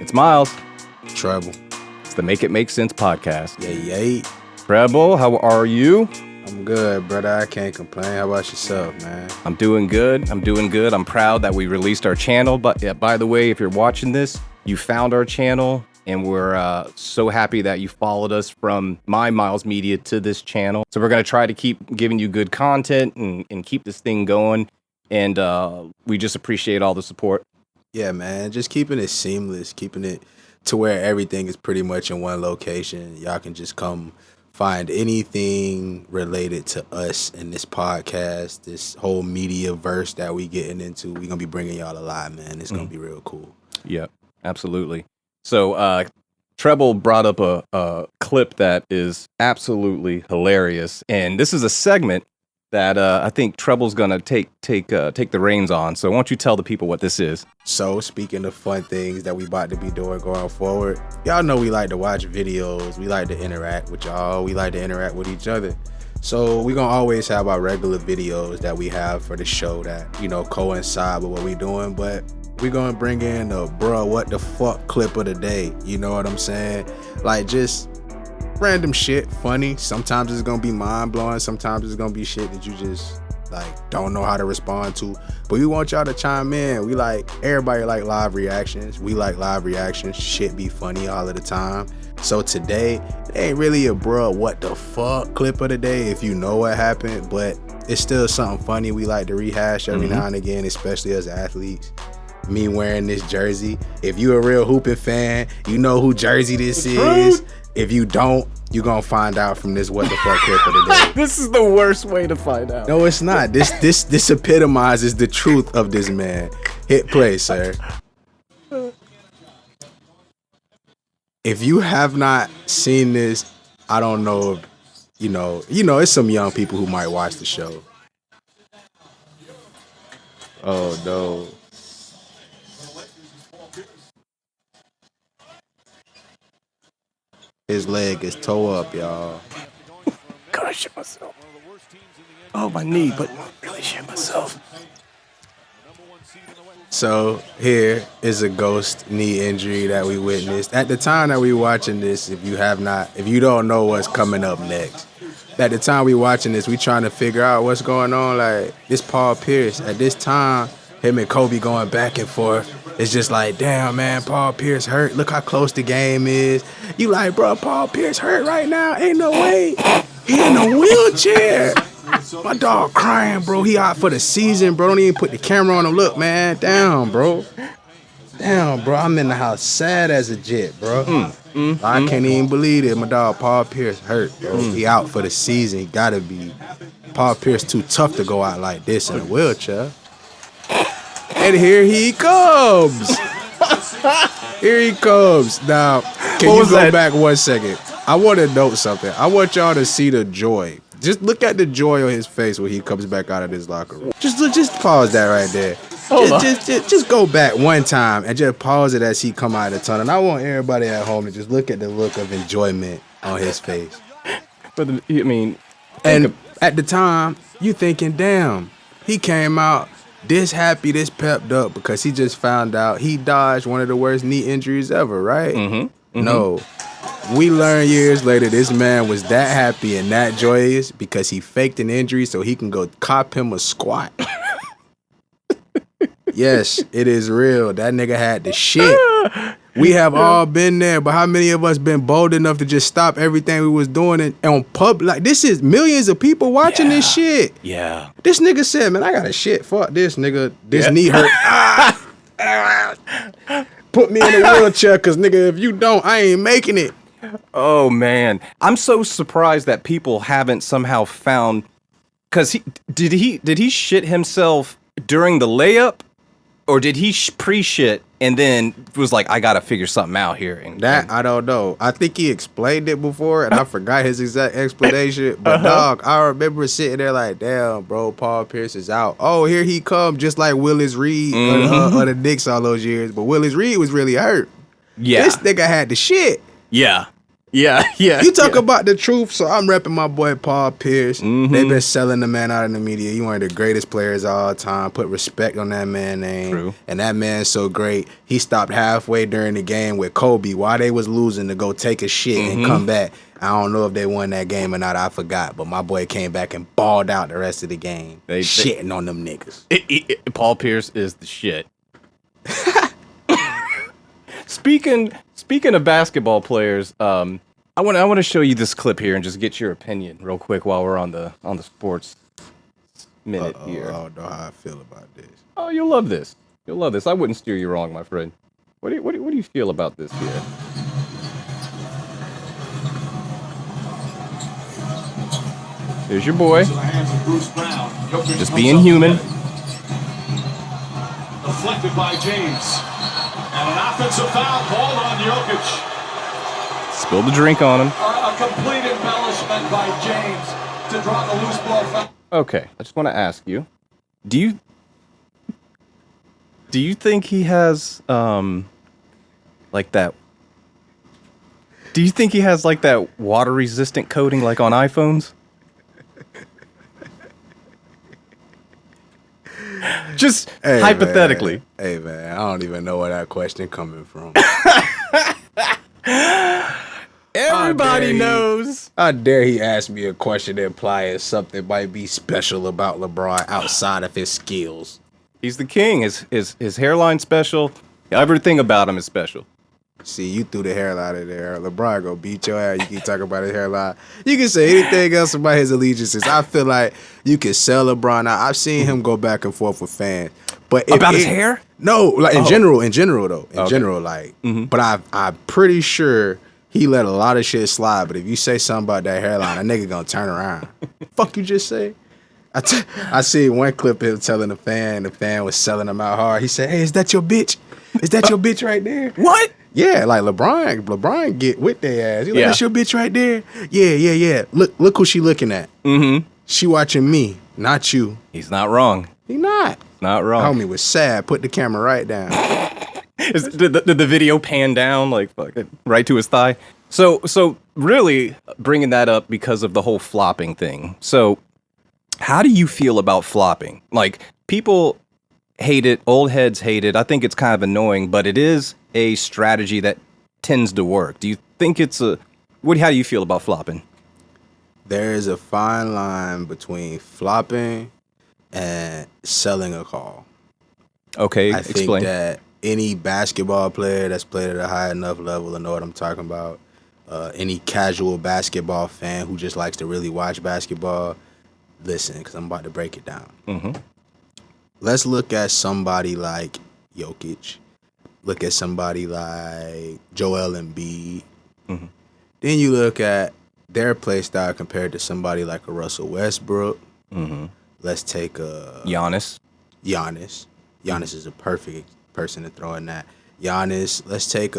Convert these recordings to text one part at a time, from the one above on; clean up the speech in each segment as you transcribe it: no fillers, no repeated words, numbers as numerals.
It's Mylz. Tr3bel. It's the Make It Make Sense podcast. Yay. Tr3bel, how are you? I'm good, brother. I can't complain. How about yourself, man? I'm doing good. I'm proud that we released our channel. But yeah, by the way, if you're watching this, you found our channel, and we're so happy that you followed us from my Mylz Media to this channel. So we're going to try to keep giving you good content and keep this thing going. And we just appreciate all the support. Yeah, man. Just keeping it seamless, keeping it to where everything is pretty much in one location. Y'all can just come find anything related to us in this podcast, this whole media verse that we getting into. We're going to be bringing y'all a lot, man. It's going to be real cool. Yep, absolutely. So Tr3bel brought up a clip that is absolutely hilarious. And this is a segment that I think Tr3bel's gonna take the reins on. So why don't you tell the people what this is? So speaking of fun things that we about to be doing going forward, y'all know we like to watch videos. We like to interact with y'all. We like to interact with each other. So we gonna always have our regular videos that we have for the show that, you know, coincide with what we doing. But we gonna bring in a bruh what the fuck clip of the day. You know what I'm saying? Like just random shit, funny. Sometimes it's gonna be mind-blowing. Sometimes it's gonna be shit that you just like don't know how to respond to. But we want y'all to chime in. We like, everybody like live reactions. We like live reactions. Shit be funny all of the time. So today, it ain't really a bruh what the fuck clip of the day if you know what happened, but it's still something funny we like to rehash every now and again, especially as athletes. Me wearing this jersey. If you a real hooping fan, you know who jersey this is. If you don't, you gonna find out from this what the fuck clip of the day. This is the worst way to find out. No, it's not. This epitomizes the truth of this man. Hit play, sir. If you have not seen this, I don't know if, you know, it's some young people who might watch the show. Oh no. His leg is toe up, y'all. Gotta shit myself. Oh, my knee, but really shit myself. So here is a ghost knee injury that we witnessed. At the time that we watching this, if you don't know what's coming up next, at the time we watching this, we trying to figure out what's going on. Like this Paul Pierce, at this time, him and Kobe going back and forth. It's just like, damn, man, Paul Pierce hurt. Look how close the game is. You like, bro, Paul Pierce hurt right now. Ain't no way. He in a wheelchair. My dog crying, bro. He out for the season, bro. Don't even put the camera on him. Look, man. Damn, bro. Damn, bro. I'm in the house sad as a jet, bro. I can't even believe it. My dog Paul Pierce hurt, bro. He out for the season. He gotta be. Paul Pierce too tough to go out like this in a wheelchair. And here he comes. Here he comes. Now, can you go back 1 second? I want to note something. I want y'all to see the joy. Just look at the joy on his face when he comes back out of this locker room. Just pause that right there. Just go back one time and just pause it as he come out of the tunnel. And I want everybody at home to just look at the look of enjoyment on his face. But I mean, and at the time, you thinking, damn, he came out this happy, this pepped up because he just found out he dodged one of the worst knee injuries ever, right? No. We learned years later this man was that happy and that joyous because he faked an injury so he can go cop him a squat. Yes, it is real. That nigga had the shit. We have all been there, but how many of us been bold enough to just stop everything we was doing and on public? Like, this is millions of people watching this shit. Yeah. This nigga said, man, I got a shit. Fuck this, nigga. This knee hurt. Put me in a wheelchair, because, nigga, if you don't, I ain't making it. Oh, man. I'm so surprised that people haven't somehow found... Because did he shit himself during the layup? Or did he pre-shit and then was like, I gotta figure something out here? I don't know. I think he explained it before, and I forgot his exact explanation. But dog, I remember sitting there like, damn, bro, Paul Pierce is out. Oh, here he come, just like Willis Reed of the Knicks all those years. But Willis Reed was really hurt. Yeah, this nigga had the shit. Yeah, Yeah. You talk about the truth, so I'm repping my boy Paul Pierce. Mm-hmm. They've been selling the man out in the media. He one of the greatest players of all time. Put respect on that man's name. True. And that man's so great. He stopped halfway during the game with Kobe while they was losing to go take a shit and come back. I don't know if they won that game or not. I forgot. But my boy came back and balled out the rest of the game. Shitting on them niggas. Paul Pierce is the shit. Speaking of basketball players, I want to show you this clip here and just get your opinion real quick while we're on the sports minute here. I don't know how I feel about this. Oh, you'll love this. You'll love this. I wouldn't steer you wrong, my friend. What do you feel about this here? Here's your boy. Just being human. Deflected by James. And an offensive foul called on Jokic. Spilled the drink on him. A complete embellishment by James to draw the loose ball foul. Okay, I just want to ask you, do you think he has like that? Do you think he has like that water resistant coating like on iPhones? Just hypothetically. Man. Hey man, I don't even know where that question coming from. Everybody knows. How dare he ask me a question that implies something might be special about LeBron outside of his skills? He's the king. His hairline's special. Everything about him is special. See, you threw the hairline in there. LeBron gonna beat your ass. You keep talking about his hairline. You can say anything else about his allegiances. I feel like you can sell LeBron out. I've seen him go back and forth with fans. But about his hair? No, like in general though. General, like. But I'm pretty sure he let a lot of shit slide. But if you say something about that hairline, that nigga gonna turn around. Fuck you just say? I see one clip of him telling the fan was selling him out hard. He said, "Hey, is that your bitch? Is that your bitch right there?" What? Yeah, like LeBron get with their ass. He like, that's your bitch right there? Yeah. Look who she looking at. Mm-hmm. She watching me, not you. He's not wrong. He not. Not wrong. Homie was sad. Put the camera right down. Did the video pan down like right to his thigh? So really bringing that up because of the whole flopping thing. So how do you feel about flopping? Like people hate it, old heads hate it. I think it's kind of annoying, but it is a strategy that tends to work. Do you think it's how do you feel about flopping? There is a fine line between flopping and selling a call. Okay, I think explain. that any basketball player that's played at a high enough level and know what I'm talking about, any casual basketball fan who just likes to really watch basketball, listen, because I'm about to break it down. Mm-hmm. Let's look at somebody like Jokic. Look at somebody like Joel Embiid. Mm-hmm. Then you look at their play style compared to somebody like a Russell Westbrook. Mm-hmm. Let's take Giannis. Giannis is a perfect person to throw in that. Giannis. Let's take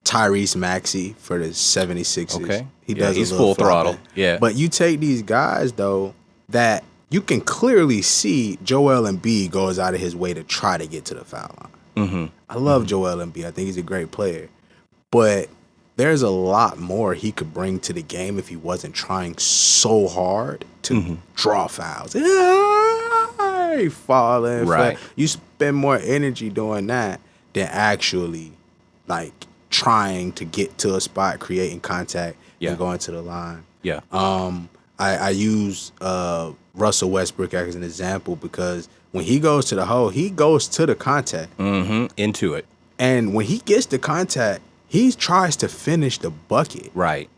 Tyrese Maxey for the 76ers. Okay. He's full flopping. throttle. Yeah. But you take these guys, though, that you can clearly see Joel Embiid goes out of his way to try to get to the foul line. Mm-hmm. I love Joel Embiid. I think he's a great player. But there's a lot more he could bring to the game if he wasn't trying so hard to draw fouls. Falling. Right. You spend more energy doing that than actually, like, trying to get to a spot, creating contact, and going to the line. Yeah. I use Russell Westbrook as an example because when he goes to the hole, he goes to the contact. Mm-hmm. Into it. And when he gets the contact, he tries to finish the bucket. Right.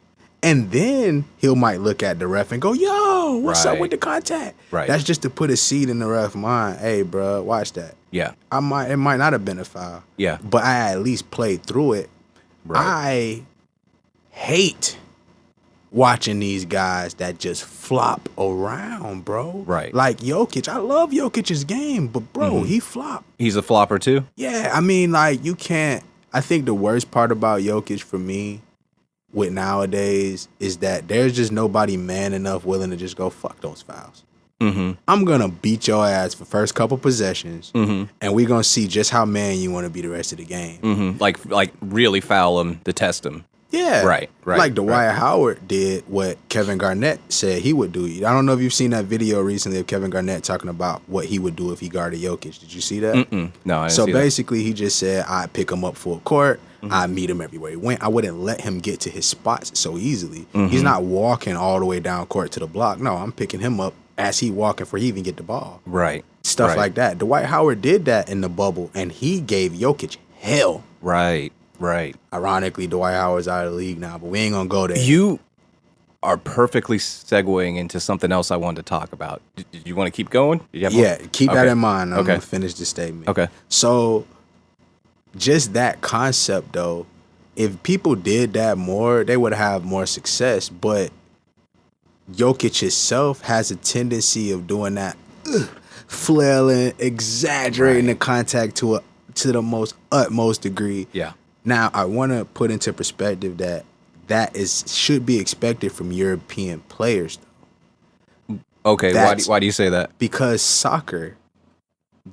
And then might look at the ref and go, yo, what's up with the contact? Right. That's just to put a seed in the ref mind. Hey, bro, watch that. Yeah. It might not have been a foul. Yeah. But I at least played through it. Right. I hate watching these guys that just flop around, bro. Right. Like Jokic. I love Jokic's game, but bro, he flopped. He's a flopper too? Yeah, I mean, like, you can't. I think the worst part about Jokic for me with nowadays is that there's just nobody man enough willing to just go, fuck those fouls. Mm-hmm. I'm going to beat your ass for first couple possessions, and we're going to see just how man you want to be the rest of the game. Mm-hmm. Like really foul him to test him. Yeah. Right. Like Dwight Howard did what Kevin Garnett said he would do. I don't know if you've seen that video recently of Kevin Garnett talking about what he would do if he guarded Jokic. Did you see that? No, I didn't So see that. basically, he just said, I'd pick him up full court. I'd meet him everywhere he went. I wouldn't let him get to his spots so easily. He's not walking all the way down court to the block. No, I'm picking him up as he walking before he even get the ball. Right. Stuff like that. Dwight Howard did that in the bubble, and he gave Jokic hell. Right. Ironically, Dwight Howard's out of the league now, but we ain't gonna go there. You are perfectly segueing into something else I wanted to talk about. Did you want to keep going? Did you have more? Keep that in mind. I'm Okay. gonna finish the statement. Okay. So, just that concept, though, if people did that more, they would have more success. But Jokic himself has a tendency of doing that, flailing, exaggerating the contact to the most utmost degree. Yeah. Now, I want to put into perspective that should be expected from European players. Okay. Why do you say that? Because soccer,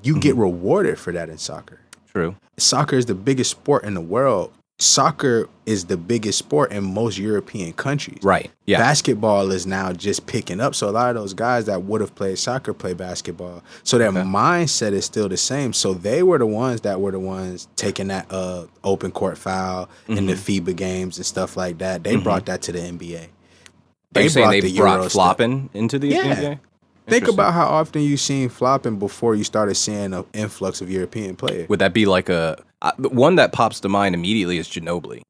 you get rewarded for that in soccer. True. Soccer is the biggest sport in the world. Soccer is the biggest sport in most European countries. Right. Yeah. Basketball is now just picking up. So a lot of those guys that would have played soccer play basketball. So their mindset is still the same. So they were the ones taking that open court foul in the FIBA games and stuff like that. They brought that to the NBA. Are you saying they brought Euro flopping into the NBA? Think about how often you seen flopping before you started seeing an influx of European players. Would that be like the one that pops to mind immediately is Ginobili.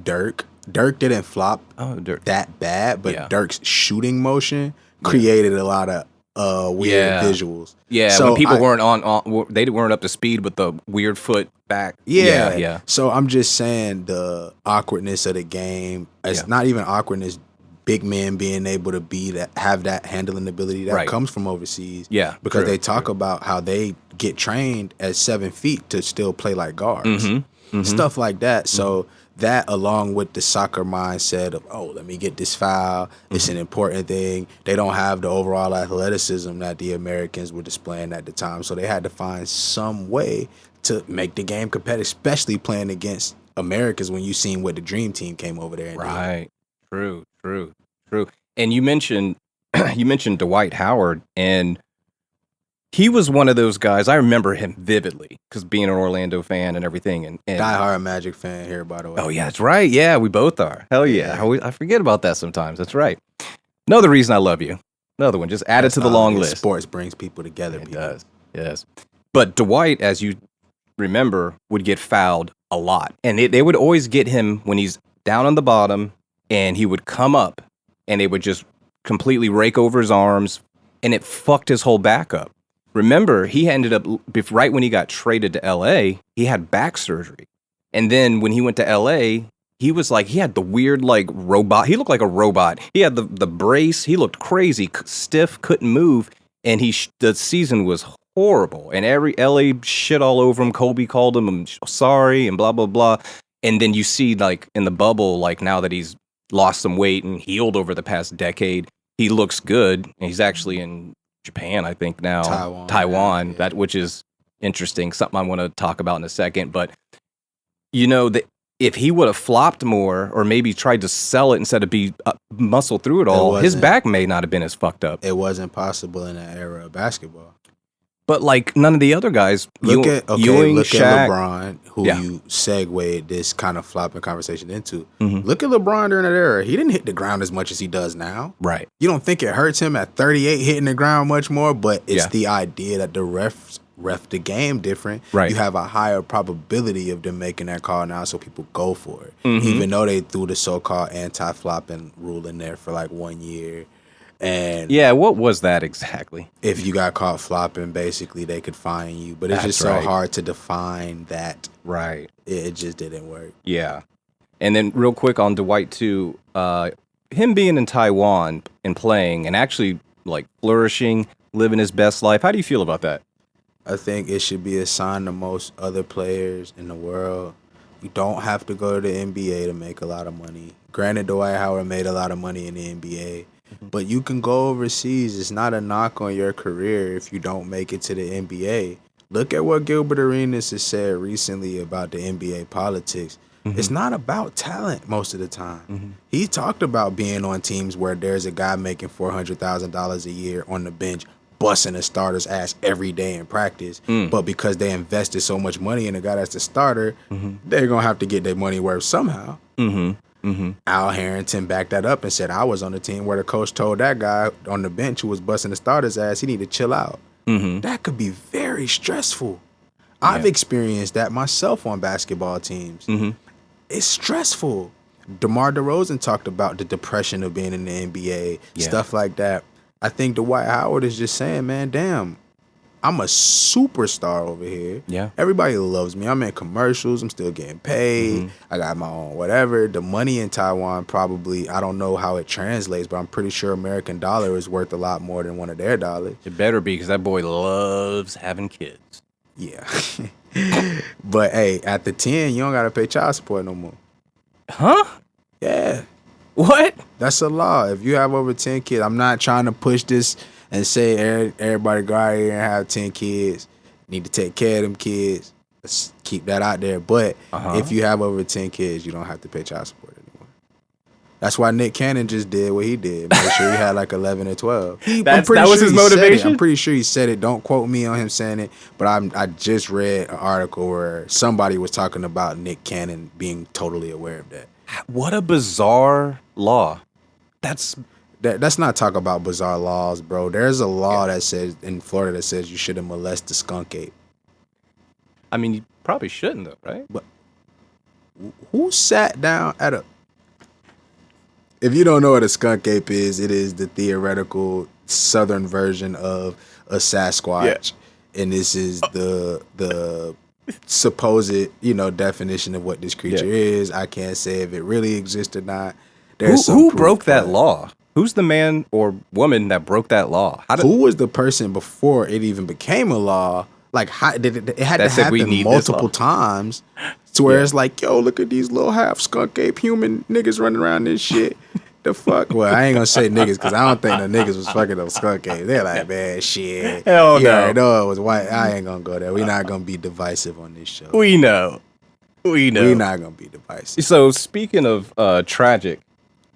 Dirk. Dirk didn't flop that bad, but Dirk's shooting motion created a lot of weird visuals. Yeah, so when people weren't they weren't up to speed with the weird foot back. Yeah. So I'm just saying the awkwardness of the game. It's not even awkwardness. Big men being able to have that handling ability that comes from overseas. Yeah, because they talk about how they get trained at 7 feet to still play like guards, stuff like that. So that, along with the soccer mindset of let me get this foul, it's an important thing. They don't have the overall athleticism that the Americans were displaying at the time, so they had to find some way to make the game competitive, especially playing against Americans when you seen what the Dream Team came over there and did. True. And you mentioned Dwight Howard, and he was one of those guys. I remember him vividly because being an Orlando fan and everything. And diehard Magic fan here, by the way. Oh yeah, that's right. Yeah, we both are. Hell yeah. I forget about that sometimes. That's right. Another reason I love you. Another one. Just add it to the long list. Sports brings people together. It does. Yes. But Dwight, as you remember, would get fouled a lot, and they would always get him when he's down on the bottom. And he would come up, and they would just completely rake over his arms, and it fucked his whole back up. Remember, he ended up, right when he got traded to L.A., he had back surgery. And then when he went to L.A., he had the weird, robot. He looked like a robot. He had the brace. He looked crazy, stiff, couldn't move. And the season was horrible. And every L.A. shit all over him. Kobe called him, I'm sorry, and blah, blah, blah. And then you see, in the bubble, now that he's lost some weight and healed over the past decade, he looks good. And he's actually in Japan, I think now. Taiwan, yeah. Which is interesting. Something I want to talk about in a second. But, if he would have flopped more or maybe tried to sell it instead of muscle through it all, his back may not have been as fucked up. It wasn't possible in that era of basketball. But none of the other guys, look Ewing, at Shaq, LeBron, who you segued this kind of flopping conversation into. Look at LeBron during that era. He didn't hit the ground as much as he does now. Right. You don't think it hurts him at 38 hitting the ground much more, but it's the idea that the ref the game different. Right. You have a higher probability of them making that call now, so people go for it. Even though they threw the so-called anti-flopping rule in there for 1 year. And what was that exactly? If you got caught flopping, basically they could fine you. But it's just so hard to define that. Right. It just didn't work. Yeah. And then real quick on Dwight too, him being in Taiwan and playing and actually flourishing, living his best life. How do you feel about that? I think it should be a sign to most other players in the world. You don't have to go to the NBA to make a lot of money. Granted, Dwight Howard made a lot of money in the NBA. But you can go overseas. It's not a knock on your career if you don't make it to the NBA. Look at what Gilbert Arenas has said recently about the NBA politics. It's not about talent most of the time. He talked about being on teams where there's a guy making $400,000 a year on the bench, busting a starter's ass every day in practice. But because they invested so much money in a guy that's the starter, they're going to have to get their money worth somehow. Al Harrington backed that up and said, I was on the team where the coach told that guy on the bench who was busting the starter's ass, he need to chill out. That could be very stressful. I've experienced that myself on basketball teams. It's stressful. DeMar DeRozan talked about the depression of being in the NBA, stuff like that. I think Dwight Howard is just saying, man, damn, I'm a superstar over here. Yeah. Everybody loves me. I'm in commercials. I'm still getting paid. I got my own whatever. The money in Taiwan probably, I don't know how it translates, but I'm pretty sure American dollar is worth a lot more than one of their dollars. It better be, because that boy loves having kids. Yeah. But, hey, at the 10, you don't got to pay child support no more. Huh? Yeah. What? That's a law. If you have over 10 kids, I'm not trying to push this and say everybody go out here and have 10 kids. Need to take care of them kids. Let's keep that out there. But if you have over 10 kids, you don't have to pay child support anymore. That's why Nick Cannon just did what he did. Make sure he had like 11 or 12. That was his motivation? I'm pretty sure he said it. Don't quote me on him saying it. But I just read an article where somebody was talking about Nick Cannon being totally aware of that. What a bizarre law. That's not talk about bizarre laws, bro. There's a law that says in Florida that says you shouldn't molest the SkunkApe. I mean, you probably shouldn't, though, right? But who sat down at a... If you don't know what a SkunkApe is, it is the theoretical southern version of a Sasquatch. Yeah. And this is the supposed, definition of what this creature is. I can't say if it really exists or not. Who broke that law? Who's the man or woman that broke that law? Who was the person before it even became a law? Like, how did it had to happen multiple times to where it's like, yo, look at these little half SkunkApe human niggas running around this shit. The fuck? Well, I ain't gonna say niggas because I don't think the niggas was fucking up SkunkApe. They're like, man, shit. Hell no. No, it was white. I ain't gonna go there. We're not gonna be divisive on this show. We know. We're not gonna be divisive. So speaking of tragic,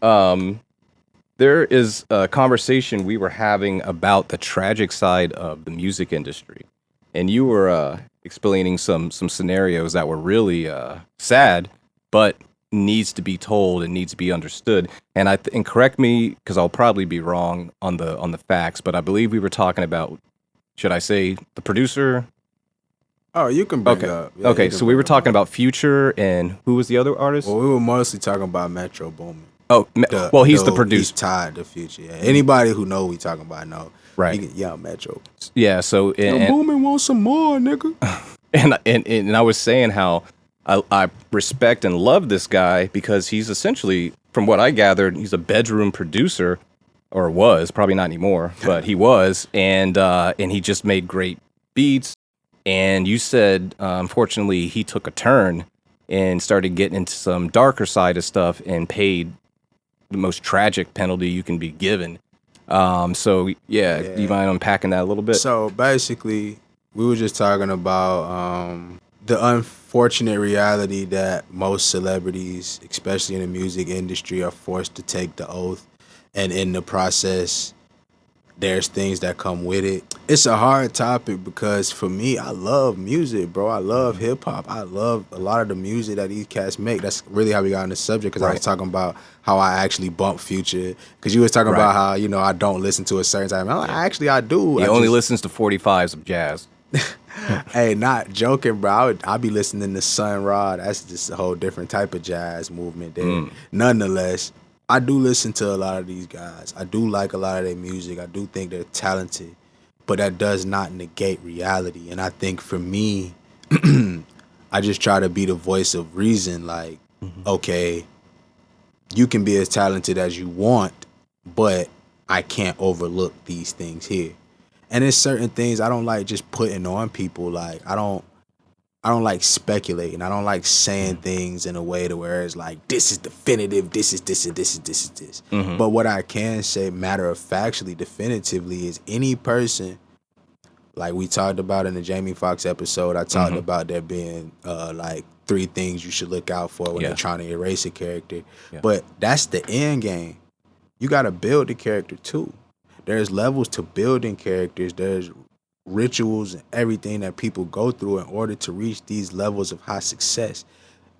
there is a conversation we were having about the tragic side of the music industry. And you were explaining some scenarios that were really sad, but needs to be told and needs to be understood. And and correct me, because I'll probably be wrong on the facts, but I believe we were talking about, should I say the producer? Oh, you can bring it up. Yeah, okay, so we were talking about Future, and who was the other artist? Well, we were mostly talking about Metro Boomin. Oh, well, he's the producer. He's tied to Future. Yeah. Anybody who know we talking about know. Right. Metro. Yeah, so... Boomin wants some more, nigga. and I was saying how I respect and love this guy because he's essentially, from what I gathered, he's a bedroom producer, or was, probably not anymore, but he was, and he just made great beats. And you said, unfortunately, he took a turn and started getting into some darker side of stuff and paid the most tragic penalty you can be given. So yeah, do you mind unpacking that a little bit? So basically, we were just talking about the unfortunate reality that most celebrities, especially in the music industry, are forced to take the oath, and in the process, there's things that come with it. It's a hard topic because for me, I love music, bro. I love hip hop. I love a lot of the music that these cats make. That's really how we got on this subject, because I was talking about how I actually bump Future. Because you was talking about how, I don't listen to a certain time. I'm like, actually, I do. He only listens to 45s of jazz. Hey, not joking, bro. I'll be listening to Sun Ra. That's just a whole different type of jazz movement there. Nonetheless, I do listen to a lot of these guys. I do like a lot of their music. I do think they're talented, but that does not negate reality. And I think for me, I just try to be the voice of reason. Like, okay, you can be as talented as you want, but I can't overlook these things here. And there's certain things I don't like just putting on people. Like, I don't like speculating. I don't like saying things in a way to where it's like, this is definitive, this is this and this is this is this. But what I can say matter of factually, definitively, is any person, like we talked about in the Jamie Foxx episode, I talked about there being like 3 things you should look out for when Yeah. you're trying to erase a character. Yeah. But that's the end game. You got to build the character too. There's levels to building characters. There's rituals and everything that people go through in order to reach these levels of high success.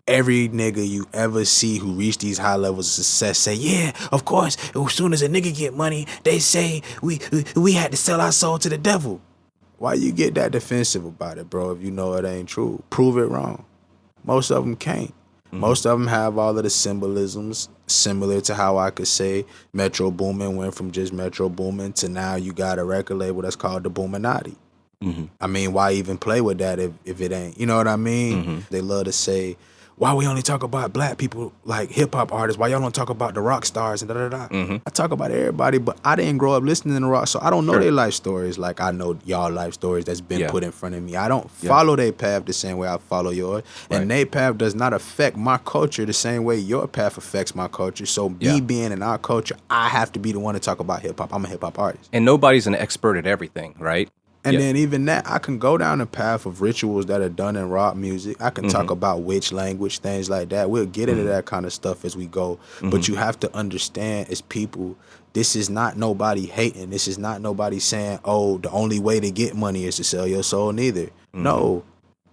Every nigga you ever see who reach these high levels of success say, yeah, of course, as soon as a nigga get money, they say we had to sell our soul to the devil. Why you get that defensive about it, bro, if you know it ain't true? Prove it wrong. Most of them can't. Most of them have all of the symbolisms similar to how I could say Metro Boomin went from just Metro Boomin to now you got a record label that's called the Boominati. I mean, why even play with that if it ain't? You know what I mean? They love to say, why we only talk about black people like hip-hop artists? Why y'all don't talk about the rock stars and da-da-da? I talk about everybody, but I didn't grow up listening to rock, so I don't know their life stories like I know y'all life stories that's been put in front of me. I don't follow their path the same way I follow yours. And their path does not affect my culture the same way your path affects my culture. So me being in our culture, I have to be the one to talk about hip-hop. I'm a hip-hop artist. And nobody's an expert at everything, right? And then even that, I can go down the path of rituals that are done in rock music. I can talk about witch language, things like that. We'll get into that kind of stuff as we go. But you have to understand as people, this is not nobody hating. This is not nobody saying, oh, the only way to get money is to sell your soul neither. No,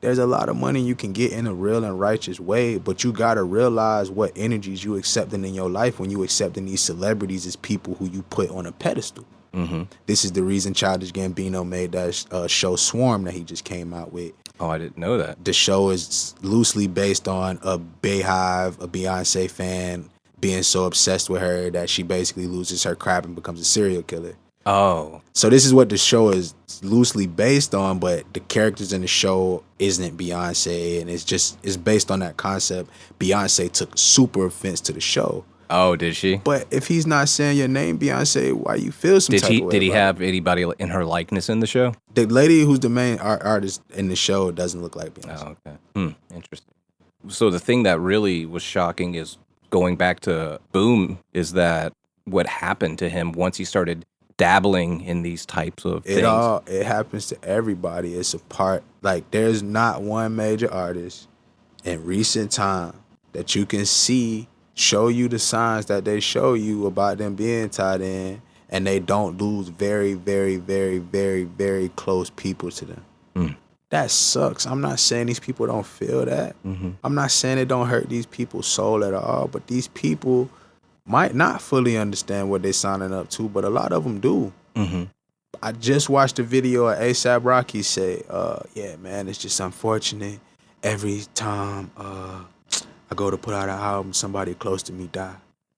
there's a lot of money you can get in a real and righteous way, but you got to realize what energies you accepting in your life when you accepting these celebrities as people who you put on a pedestal. This is the reason Childish Gambino made that show Swarm that he just came out with. Oh, I didn't know that. The show is loosely based on a Beehive, a Beyonce fan, being so obsessed with her that she basically loses her crap and becomes a serial killer. Oh. So this is what the show is loosely based on, but the characters in the show isn't Beyonce, and it's based on that concept. Beyonce took super offense to the show. Oh, did she? But if he's not saying your name, Beyonce, why you feel some type of way? Did he about have anybody in her likeness in the show? The lady who's the main artist in the show doesn't look like Beyonce. Oh, okay. Interesting. So the thing that really was shocking is going back to Boom is that what happened to him once he started dabbling in these types of things. It happens to everybody. It's a part, like there's not one major artist in recent time that you can see show you the signs that they show you about them being tied in, and they don't lose very, very, very, very, very close people to them. That sucks. I'm not saying these people don't feel that. I'm not saying it don't hurt these people's soul at all, but these people might not fully understand what they're signing up to, but a lot of them do. I just watched a video of A$AP Rocky say, yeah, man, it's just unfortunate. Every time I go to put out an album, somebody close to me die.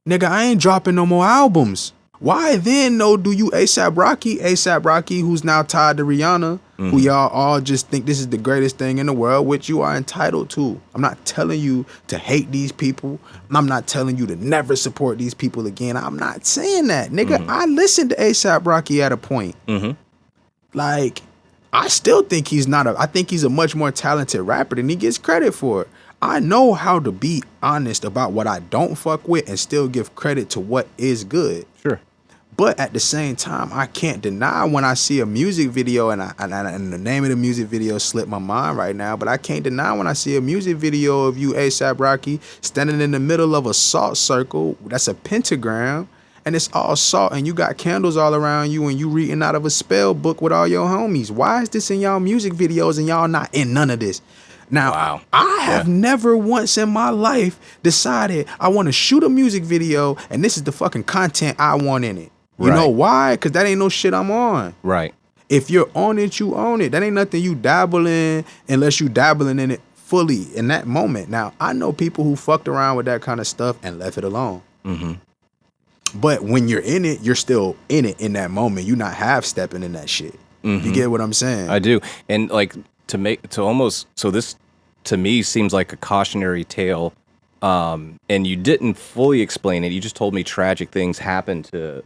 Nigga, I ain't dropping no more albums. Why then, though, do you A$AP Rocky, who's now tied to Rihanna, who y'all all just think this is the greatest thing in the world, which you are entitled to. I'm not telling you to hate these people. I'm not telling you to never support these people again. I'm not saying that. Nigga, I listened to A$AP Rocky at a point. Like, I still think I think he's a much more talented rapper than he gets credit for. I know how to be honest about what I don't fuck with and still give credit to what is good. Sure. But at the same time, I can't deny when I see a music video, and the name of the music video slipped my mind right now, but I can't deny when I see a music video of you, A$AP Rocky, standing in the middle of a salt circle, that's a pentagram, and it's all salt, and you got candles all around you, and you reading out of a spell book with all your homies. Why is this in y'all music videos and y'all not in none of this? Now, I have never once in my life decided I want to shoot a music video and this is the fucking content I want in it. You know why? Because that ain't no shit I'm on. Right. If you're on it, you own it. That ain't nothing you dabble in unless you dabbling in it fully in that moment. Now, I know people who fucked around with that kind of stuff and left it alone. But when you're in it, you're still in it in that moment. You're not half-stepping in that shit. You get what I'm saying? I do. And like, so this to me seems like a cautionary tale, and you didn't fully explain it. You just told me tragic things happened to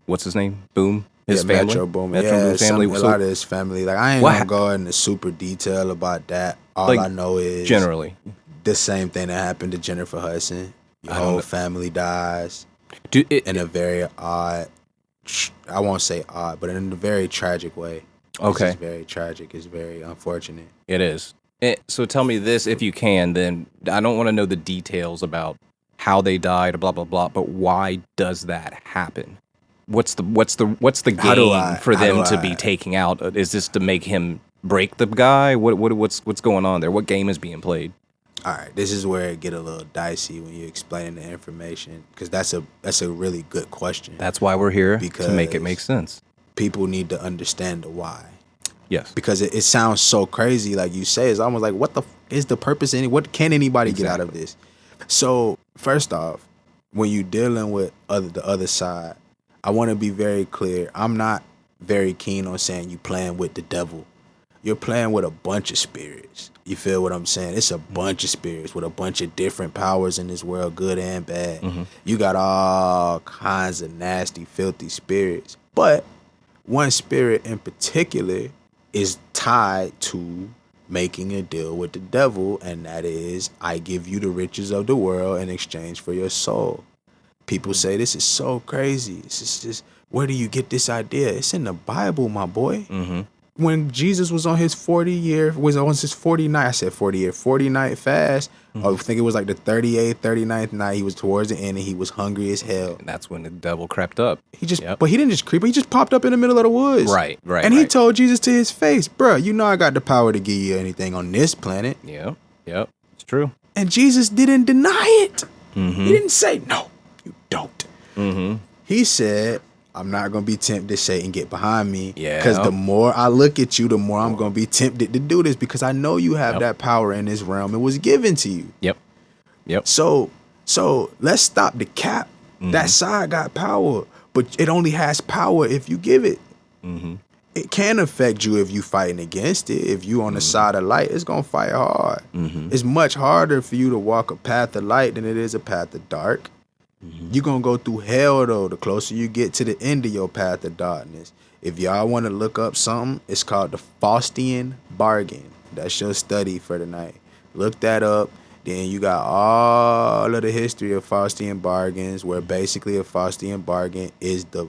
what's his name, Boom, his family, Metro Boomin. Metro Boomin family. A lot of his family. Like I ain't gonna go into super detail about that. All I know is generally the same thing that happened to Jennifer Hudson. Your whole family dies in a very odd. I won't say odd, but in a very tragic way. Okay. It's very tragic. It's very unfortunate. It is. So tell me this, if you can, then I don't want to know the details about how they died, blah blah blah. But why does that happen? What's the game for them to be taking out? Is this to make him break the guy? What's going on there? What game is being played? All right, this is where it get a little dicey when you explain the information, because that's a really good question. That's why we're here, to make it make sense. People need to understand the why. Yes. Because it sounds so crazy, like you say. It's almost like, what the is the purpose? What can anybody get out of this? So first off, when you're dealing with the other side, I want to be very clear. I'm not very keen on saying you playing with the devil. You're playing with a bunch of spirits. You feel what I'm saying? It's a bunch of spirits with a bunch of different powers in this world, good and bad. You got all kinds of nasty, filthy spirits. But one spirit in particular is tied to making a deal with the devil, and that is, I give you the riches of the world in exchange for your soul. People say this is so crazy. This is just, where do you get this idea? It's in the Bible, my boy. When Jesus was on his 40 night fast, I think it was like the 38th, 39th night, he was towards the end and he was hungry as hell. And that's when the devil crept up. But he didn't just creep, he just popped up in the middle of the woods. Right. And he told Jesus to his face, bruh, you know I got the power to give you anything on this planet. Yep, it's true. And Jesus didn't deny it. He didn't say, no, you don't. He said, I'm not going to be tempted, Satan, get behind me. Because the more I look at you, the more I'm going to be tempted to do this, because I know you have that power in this realm. It was given to you. Yep. So let's stop the cap. That side got power, but it only has power if you give it. It can affect you if you fighting against it. If you on the side of light, it's going to fight hard. It's much harder for you to walk a path of light than it is a path of dark. You're going to go through hell, though, the closer you get to the end of your path of darkness. If y'all want to look up something, it's called the Faustian Bargain. That's your study for tonight. Look that up. Then you got all of the history of Faustian Bargains, where basically a Faustian Bargain is the,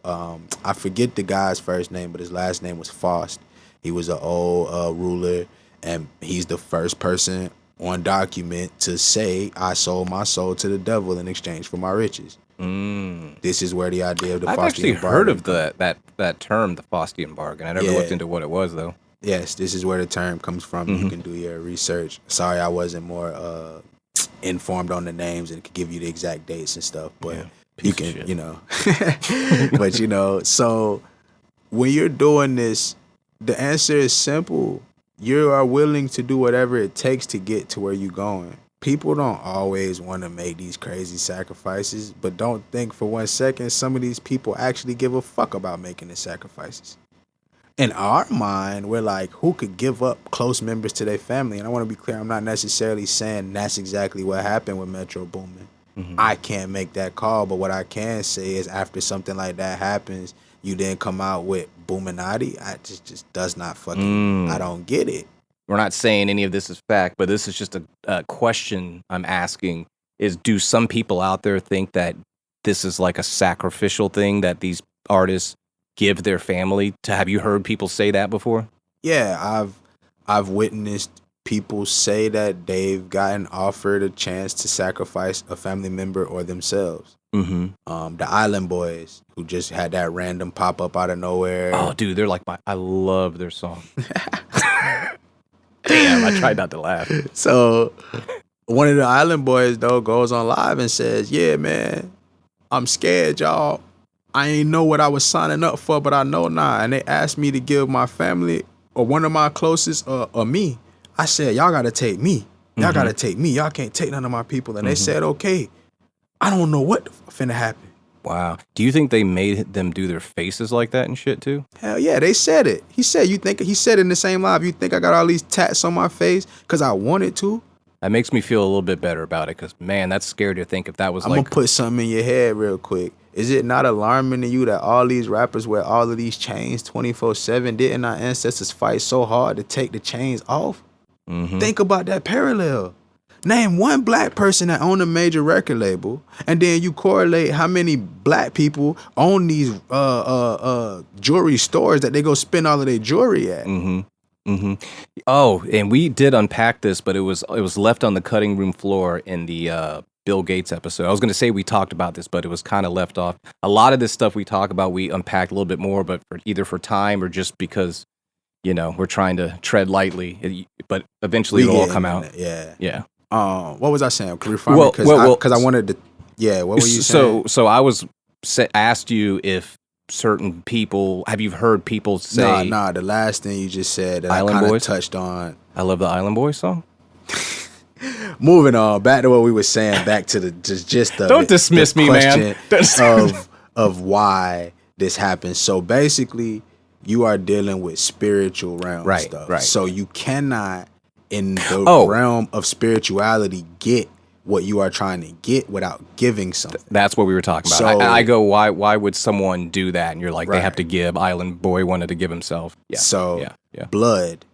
I forget the guy's first name, but his last name was Faust. He was an old ruler, and he's the first person on document to say, I sold my soul to the devil in exchange for my riches. This is where the idea of the Faustian Bargain. I've actually heard of that term, the Faustian Bargain. I never looked into what it was, though. Yes, this is where the term comes from. You can do your research. Sorry, I wasn't more informed on the names and could give you the exact dates and stuff, but you can, you know. But, you know, so when you're doing this, the answer is simple. You are willing to do whatever it takes to get to where you're going. People don't always want to make these crazy sacrifices, but don't think for 1 second some of these people actually give a fuck about making the sacrifices. In our mind, we're like, who could give up close members to their family? And I want to be clear, I'm not necessarily saying that's exactly what happened with Metro Boomin. I can't make that call, but what I can say is after something like that happens, you then come out with Boominati. I just does not fucking, I don't get it. We're not saying any of this is fact, but this is just a question I'm asking is, do some people out there think that this is like a sacrificial thing that these artists give their family to? Have you heard people say that before? Yeah, I've witnessed people say that they've gotten offered a chance to sacrifice a family member or themselves. The Island Boys, who just had that random pop up out of nowhere. Oh, dude, they're like I love their song. Damn, I tried not to laugh. So one of the Island Boys, though, goes on live and says, yeah, man, I'm scared, y'all. I ain't know what I was signing up for, but I know now. And they asked me to give my family or one of my closest or me. I said, y'all got to take me. Y'all got to take me. Y'all can't take none of my people. And they said, okay. I don't know what finna happen. Wow. Do you think they made them do their faces like that and shit too? Hell yeah, they said it. He said, he said in the same live, you think I got all these tats on my face because I wanted to? That makes me feel a little bit better about it, because, man, that's scary to think if that was I'm going to put something in your head real quick. Is it not alarming to you that all these rappers wear all of these chains 24/7? Didn't our ancestors fight so hard to take the chains off? Think about that parallel. Name one black person that owned a major record label, and then you correlate how many black people own these jewelry stores that they go spend all of their jewelry at. Oh, and we did unpack this, but it was left on the cutting room floor in the Bill Gates episode. I was going to say we talked about this, but it was kind of left off. A lot of this stuff we talk about, we unpacked a little bit more, but either for time or just because, we're trying to tread lightly. But eventually it'll all come out. Yeah. What was I saying? Can you remind me? Because I wanted to. Yeah. What were you saying? So I was asked you if certain people, have you heard people say? Nah. The last thing you just said that Island I kind of Boys? touched on. I love the Island Boys song. Moving on, back to what we were saying. Back to the just the. Don't dismiss me, man. of why this happens. So basically, you are dealing with spiritual realm stuff. Right. So you cannot, in the realm of spirituality, get what you are trying to get without giving something. That's what we were talking about. So, I go, why would someone do that? And you're like, they Right. have to give. Island Boy wanted to give himself. Yeah. So blood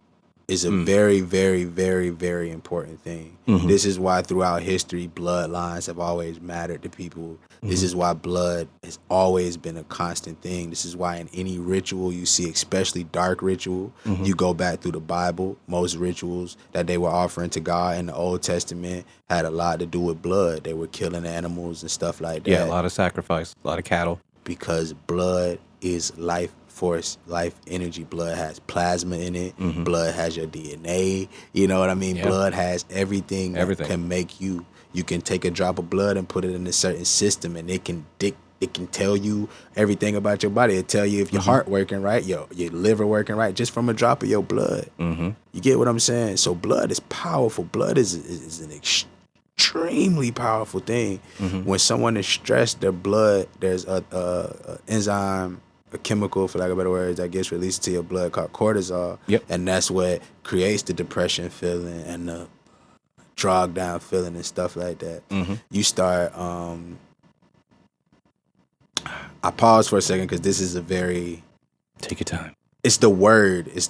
is a very, very, very, very important thing. This is why throughout history, bloodlines have always mattered to people. This is why blood has always been a constant thing. This is why in any ritual you see, especially dark ritual, you go back through the Bible, most rituals that they were offering to God in the Old Testament had a lot to do with blood. They were killing animals and stuff like that. Yeah, a lot of sacrifice, a lot of cattle. Because blood is life force, life energy. Blood has plasma in it. Blood has your DNA. You know what I mean? Yeah. Blood has everything that can make you. You can take a drop of blood and put it in a certain system, and it can tell you everything about your body. It'll tell you if your heart working right, your liver working right, just from a drop of your blood. You get what I'm saying? So blood is powerful. Blood is an extremely powerful thing. When someone is stressed, their blood, there's a enzyme, a chemical, for lack of better words, that gets released to your blood called cortisol. And that's what creates the depression feeling and the dragged down feeling and stuff like that. You start, I pause for a second because this is a very... Take your time. It's the word is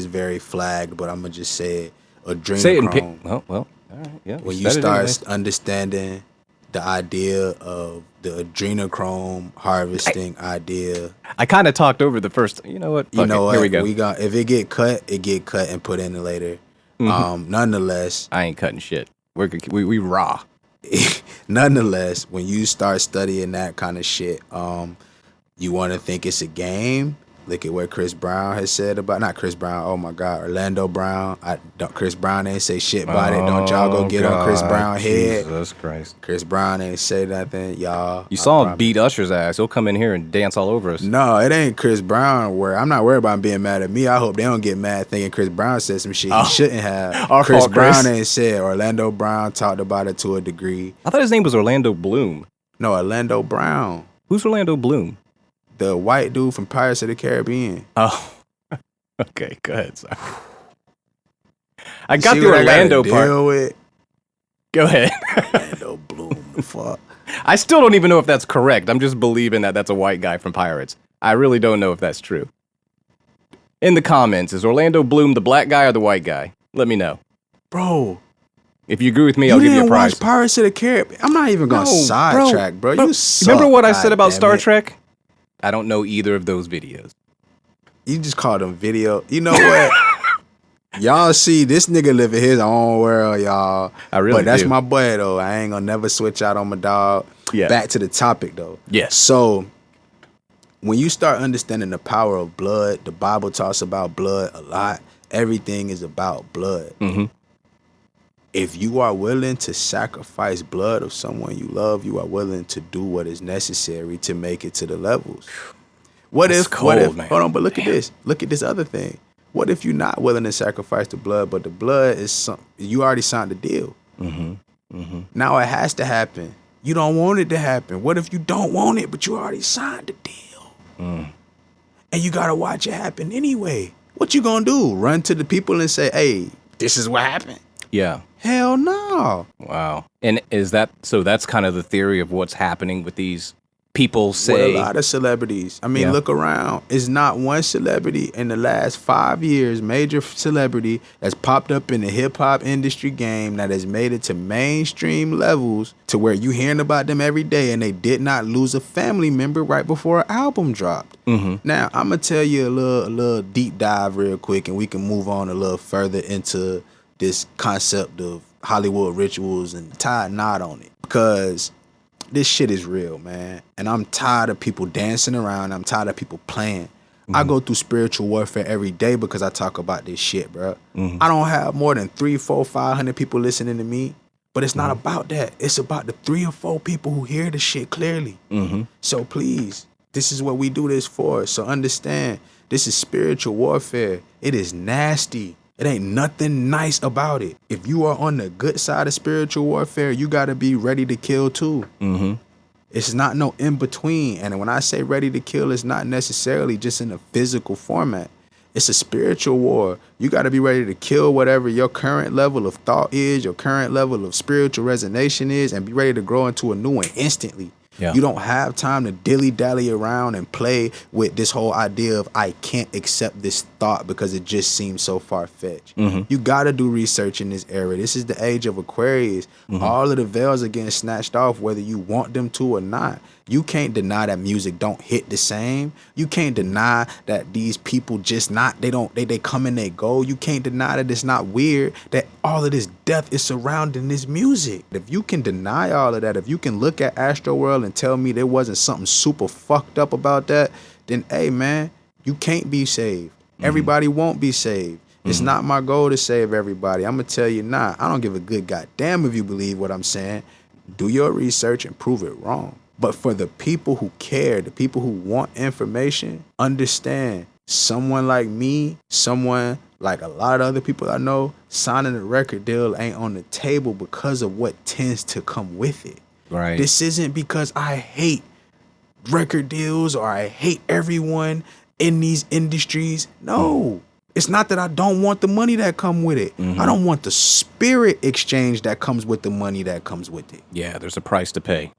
very flagged, but I'm going to just say it. Adrenochrome. Say it in well, all right, yeah. When you start understanding the idea of the adrenochrome harvesting idea. I kind of talked over the first, you know what? Here we go. If it get cut and put in later. Nonetheless, I ain't cutting shit. We raw. Nonetheless, when you start studying that kind of shit, you want to think it's a game. Look at what Chris Brown has said about, not Chris Brown, oh my God, Orlando Brown. Chris Brown ain't say shit about it. Don't y'all go get on Chris Brown head. Jesus Christ. Chris Brown ain't say nothing, y'all. You saw him beat Usher's ass. He'll come in here and dance all over us. No, it ain't Chris Brown. I'm not worried about him being mad at me. I hope they don't get mad thinking Chris Brown said some shit he shouldn't have. Chris Brown ain't said. Orlando Brown talked about it to a degree. I thought his name was Orlando Bloom. No, Orlando Brown. Who's Orlando Bloom? The white dude from Pirates of the Caribbean. Oh, okay, go ahead. Sorry. I got the Orlando part. Go ahead. Orlando Bloom, the fuck. I still don't even know if that's correct. I'm just believing that that's a white guy from Pirates. I really don't know if that's true. In the comments, is Orlando Bloom the black guy or the white guy? Let me know. Bro. If you agree with me, I'll give you a prize. Watch Pirates of the Caribbean. I'm not even going to sidetrack, bro. You suck. Remember what I said about Star Trek? I don't know either of those videos. You just called them video. You know what? Y'all see, this nigga live in his own world, y'all. I really do. But that's my boy, though. I ain't gonna never switch out on my dog. Yeah. Back to the topic, though. Yes. So, when you start understanding the power of blood, the Bible talks about blood a lot. Everything is about blood. If you are willing to sacrifice blood of someone you love, you are willing to do what is necessary to make it to the levels. What if, man. Hold on, but look at this. Look at this other thing. What if you're not willing to sacrifice the blood, but the blood is you already signed the deal? Now it has to happen. You don't want it to happen. What if you don't want it, but you already signed the deal? And you got to watch it happen anyway. What you going to do? Run to the people and say, hey, this is what happened? Yeah. Hell no. Wow. And is that, so that's kind of the theory of what's happening with these people say with a lot of celebrities. I mean, Yeah. look around. It's not one celebrity in the last 5 years, major celebrity that's popped up in the hip hop industry game that has made it to mainstream levels to where you hearing about them every day, and they did not lose a family member right before an album dropped. Now, I'm gonna tell you a little deep dive real quick, and we can move on a little further into this concept of Hollywood rituals and tie a knot on it, because this shit is real, man. And I'm tired of people dancing around. I'm tired of people playing. I go through spiritual warfare every day because I talk about this shit, bro. I don't have more than 300, 400, 500 people listening to me, but it's not about that. It's about the 3 or 4 people who hear the shit clearly. So please, this is what we do this for. So understand, this is spiritual warfare. It is nasty. It ain't nothing nice about it. If you are on the good side of spiritual warfare, you got to be ready to kill too. It's not no in between. And when I say ready to kill, it's not necessarily just in a physical format. It's a spiritual war. You got to be ready to kill whatever your current level of thought is, your current level of spiritual resonation is, and be ready to grow into a new one instantly. Yeah. You don't have time to dilly-dally around and play with this whole idea of I can't accept this thought because it just seems so far-fetched. You got to do research in this era. This is the age of Aquarius. All of the veils are getting snatched off whether you want them to or not. You can't deny that music don't hit the same. You can't deny that these people just not, they come and they go. You can't deny that it's not weird that all of this death is surrounding this music. If you can deny all of that, if you can look at Astroworld and tell me there wasn't something super fucked up about that, then hey man, you can't be saved. Everybody won't be saved. It's not my goal to save everybody. I'm gonna tell you now, I don't give a good goddamn if you believe what I'm saying. Do your research and prove it wrong. But for the people who care, the people who want information, understand someone like me, someone like a lot of other people I know, signing a record deal ain't on the table because of what tends to come with it. Right. This isn't because I hate record deals or I hate everyone in these industries. No. It's not that I don't want the money that come with it. I don't want the spirit exchange that comes with the money that comes with it. Yeah, there's a price to pay.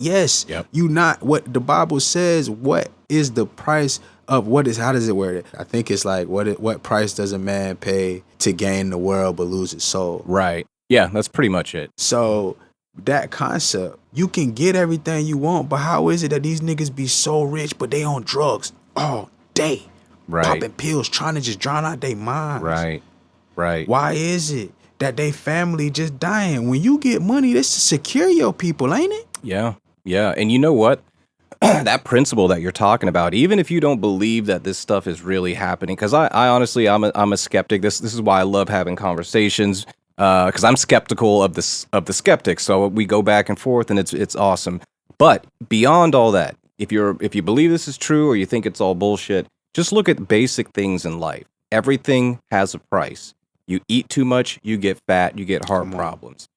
Yes. Yep. You not what the Bible says. What is the price of what is? How does it word it? I think it's like what price does a man pay to gain the world but lose his soul? Right. Yeah, that's pretty much it. So that concept, you can get everything you want, but how is it that these niggas be so rich but they on drugs all day, Right. popping pills, trying to just drown out their minds? Right. Right. Why is it that they family just dying? When you get money, that's to secure your people, ain't it? Yeah. Yeah. And you know what? That principle that you're talking about, even if you don't believe that this stuff is really happening, because I honestly, I'm a skeptic. This is why I love having conversations, because I'm skeptical of the skeptics. So we go back and forth, and it's awesome. But beyond all that, if you believe this is true or you think it's all bullshit, just look at basic things in life. Everything has a price. You eat too much, you get fat, you get heart problems.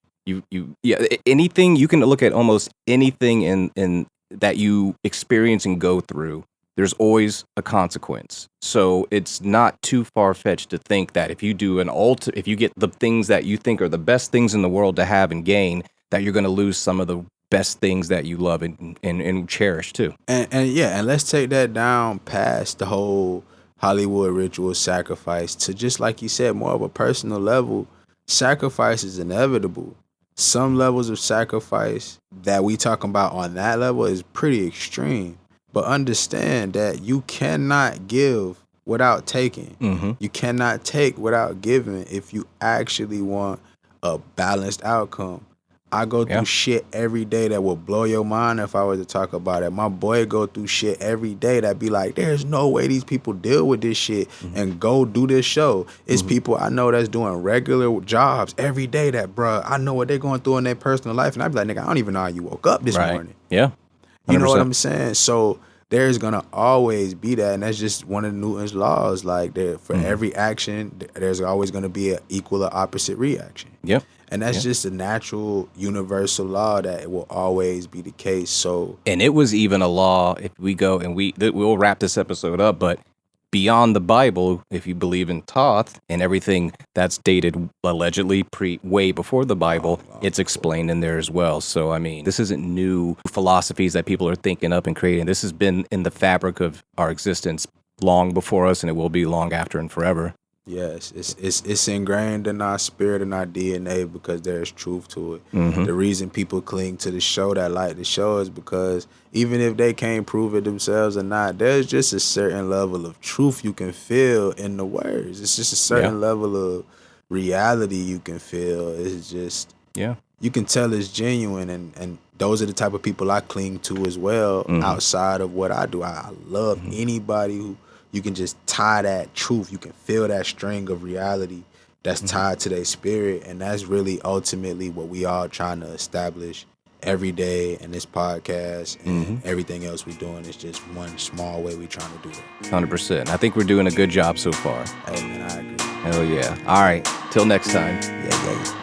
Anything, you can look at almost anything in that you experience and go through. There's always a consequence. So it's not too far-fetched to think that if you do if you get the things that you think are the best things in the world to have and gain, that you're going to lose some of the best things that you love and cherish too. And let's take that down past the whole Hollywood ritual sacrifice to, just like you said, more of a personal level. Sacrifice is inevitable. Some levels of sacrifice that we talking about on that level is pretty extreme. But understand that you cannot give without taking. You cannot take without giving if you actually want a balanced outcome. I go through shit every day that will blow your mind if I were to talk about it. My boy go through shit every day that be like, there's no way these people deal with this shit and go do this show. It's people I know that's doing regular jobs every day that, bruh, I know what they're going through in their personal life. And I be like, nigga, I don't even know how you woke up this morning. Yeah. 100%. You know what I'm saying? So there's going to always be that. And that's just one of Newton's laws. Like, for every action, there's always going to be an equal or opposite reaction. Yep. And that's just a natural, universal law that it will always be the case. So, and it was even a law, if we go and we'll wrap this episode up, but beyond the Bible, if you believe in Thoth and everything that's dated allegedly way before the Bible, it's explained in there as well. So, I mean, this isn't new philosophies that people are thinking up and creating. This has been in the fabric of our existence long before us, and it will be long after and forever. Yes, it's ingrained in our spirit and our DNA because there's truth to it. The reason people cling to the show, that like the show, is because even if they can't prove it themselves or not, there's just a certain level of truth you can feel in the words. It's just a certain level of reality you can feel. It's just, you can tell it's genuine, and those are the type of people I cling to as well outside of what I do. I love anybody who you can just tie that truth. You can feel that string of reality that's tied to their spirit. And that's really ultimately what we all trying to establish every day in this podcast. And everything else we're doing is just one small way we trying to do it. 100%. I think we're doing a good job so far. Hey, man, I agree. Hell yeah. All right. Till next time. Yeah.